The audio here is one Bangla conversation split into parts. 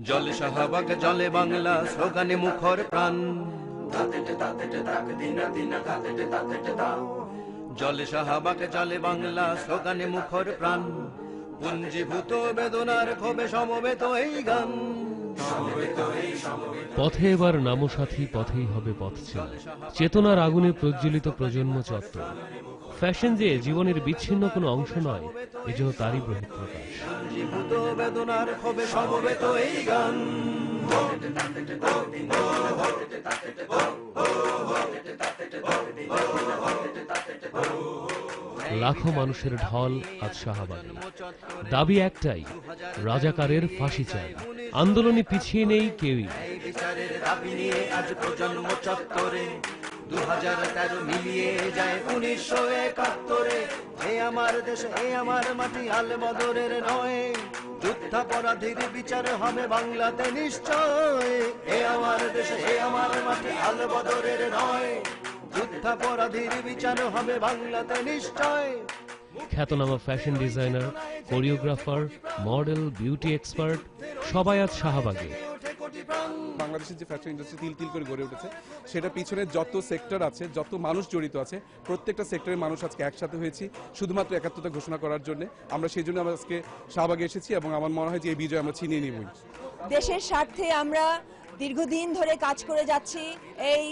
জলে শাহবাগ জলে বাংলা স্লোগানে মুখর প্রাণ, জলে শাহবাগ জলে বাংলা স্লোগানে মুখর প্রাণ, পুঞ্জীভূত বেদনার ক্ষোভে সমবেত এই গান। পথে এবার নামো সাথী, পথেই হবে পথ চেনা, চেতনার আগুনে প্রজ্বলিত প্রজন্ম চত্বর। ফ্যাশন যে জীবনের বিচ্ছিন্ন কোনো অংশ নয়, এজন্য তারই বহিঃপ্রকাশ। পুঞ্জীভূত বেদনার ক্ষোভে সমবেত এই গান। লাখো মানুষের ঢল আজ শাহবাগে, দাবি একটাই, রাজাকারের ফাঁসি চাই। আন্দোলনে পিছিয়ে নেই কেউই। বিচারের দাবি নিয়ে আজ প্রজন্ম চত্বরে 2013 মিলিয়ে যায় 1971। এ আমার দেশ, এ আমার মাটি, আল বদরের নয়, যুদ্ধাপরাধীর বিচার হবে বাংলাতে নিশ্চয়। এ আমার দেশ, এ আমার মাটি, আল বদরের নয়, যুদ্ধাপরাধীর বিচার হবে বাংলাতে নিশ্চয়। খ্যাতনামা fashion designer, choreographer, model, beauty expert সবাই আজ শাহবাগে। বাংলাদেশের যে ফ্যাশন ইন্ডাস্ট্রি তিল তিল করে গড়ে উঠেছে, সেটা পিছনে যত সেক্টর আছে, যত মানুষ জড়িত আছে, প্রত্যেকটা সেক্টরের মানুষ আজকে একসাথে হয়েছি শুধুমাত্র একাত্মতা ঘোষণা করার জন্য। আমরা সেই জন্য আজকে শাহবাগে এসেছি এবং আমার মনে হয় যে এই বিজয় আমরা ছিনিয়ে নিবই। দেশের স্বার্থে আমরা দীর্ঘদিন ধরে কাজ করে যাচ্ছি। এই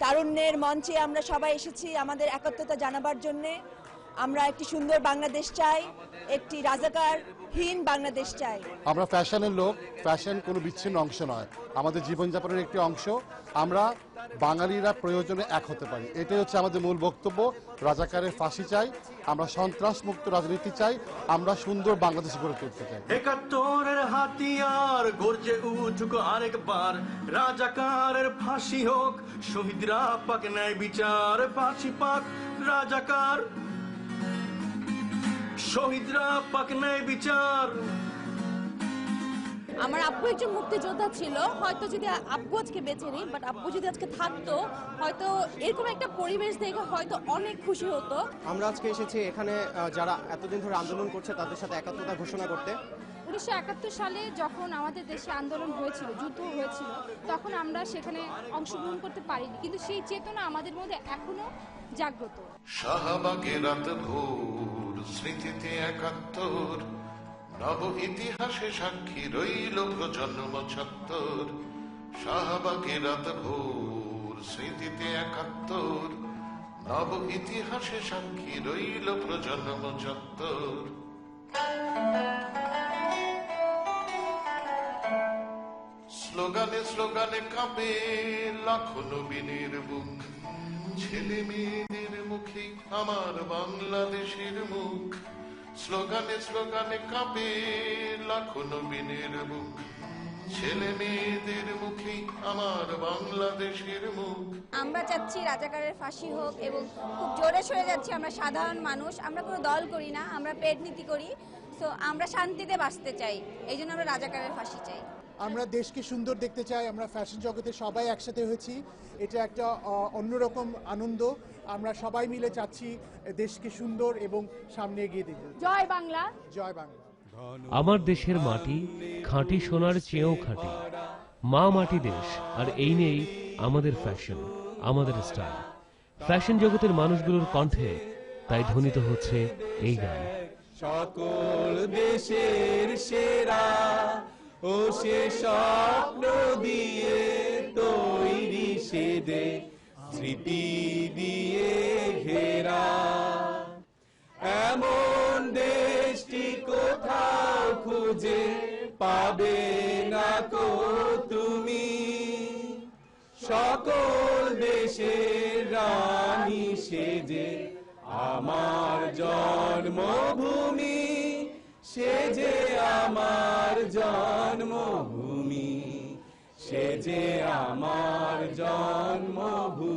তারুণ্যের মঞ্চে আমরা সবাই এসেছি আমাদের একাত্মতা জানাবার জন্য। আমরা একটি সুন্দর বাংলাদেশ চাই, একটি রাজাকারহীন বাংলাদেশ চাই। আমরা ফ্যাশনের লোক, ফ্যাশন কোনো বিচ্ছিন্ন অংশ নয়, আমাদের জীবনযাপনের একটি অংশ। আমরা বাঙালিরা প্রয়োজনে এক হতে পারি, এটাই হচ্ছে আমাদের মূল বক্তব্য। রাজাকারের ফাঁসি চাই, আমরা সন্ত্রাস মুক্ত রাজনীতি চাই, আমরা সুন্দর বাংলাদেশ গড়ে তুলতে চাই। 71-এর হাতিয়ার গর্জে উঠুক আরেকবার, রাজাকারের ফাঁসি হোক, শহীদরা পাক ন্যায় বিচার, ফাঁসি পাক রাজাকার, শহীদরা পাক ন্যায় বিচার। আমার আব্বু একজন মুক্তিযোদ্ধা ছিল, হয়তো যদি আব্বু আজকে বেঁচে নেই, বাট আব্বু যদি আজকে থাকতো, হয়তো এরকম একটা পরিবেশ দেখে হয়তো অনেক খুশি হতো। আমরা আজকে এসেছি এখানে যারা এতদিন ধরে আন্দোলন করছে তাদের সাথে একাত্মতা ঘোষণা করতে। 1971 সালে যখন আমাদের দেশে আন্দোলন হয়েছিল, যুদ্ধ হয়েছিল, তখন আমরা সেখানে অংশগ্রহণ করতে পারিনি, কিন্তু সেই চেতনা আমাদের মধ্যে এখনো জাগ্রত। শাহবাগে রাত ভোর, স্মৃতিতে একাত্তর, নব ইতিহাসে সাক্ষী রইল প্রজন্ম চত্বর। শাহবাগে রাত ভোর, স্মৃতিতে একাত্তর, নব ইতিহাসে সাক্ষী রইল প্রজন্ম চত্বর। স্লোগানে স্লোগানে কাঁপে লাখো নবীনের বুক, ছেলে মেয়েদের মুখে আমার বাংলাদেশের মুখ। স্লোগানে স্লোগানে কাঁপে লাখো নবীনের বুক, ছেলে মেয়েদের মুখে আমার বাংলাদেশের মুখ। আমরা চাচ্ছি রাজাকারের ফাঁসি হোক এবং খুব জোরে সরে যাচ্ছি আমরা সাধারণ মানুষ। আমরা কোনো দল করি না, আমরা পেট নীতি করি। সো আমরা শান্তিতে বাঁচতে চাই, এই জন্য আমরা রাজাকারের ফাঁসি চাই। আমরা দেশকে সুন্দর দেখতে চাই, আমরা ফ্যাশন জগতে সবাই একসাথে হয়েছি, এটা একটা অন্যরকম আনন্দ। আমরা সবাই মিলে চাচ্ছি দেশকে সুন্দর এবং সামনে এগিয়ে দিতে। জয় বাংলা, জয় বাংলা। আমার দেশের মাটি খাঁটি সোনার চেয়েও খাঁটি, মা মাটি দেশ, আর এই নেই আমাদের ফ্যাশন, আমাদের স্টাইল। ফ্যাশন জগতের মানুষগুলোর কণ্ঠে তাই ধ্বনিত হচ্ছে এই গান। সকল দেশের সেরা ও সে স্বপ্ন দিয়ে তৈরি সে দেশ, স্মৃতি দিয়ে ঘেরা, এমন দেশটি কোথাও খুঁজে পাবে না কো তুমি। সকল দেশের রানী সেজে আমার জন্মভূমি, সে যে আমার জন্মভূমি, সে যে আমার জন্মভূমি।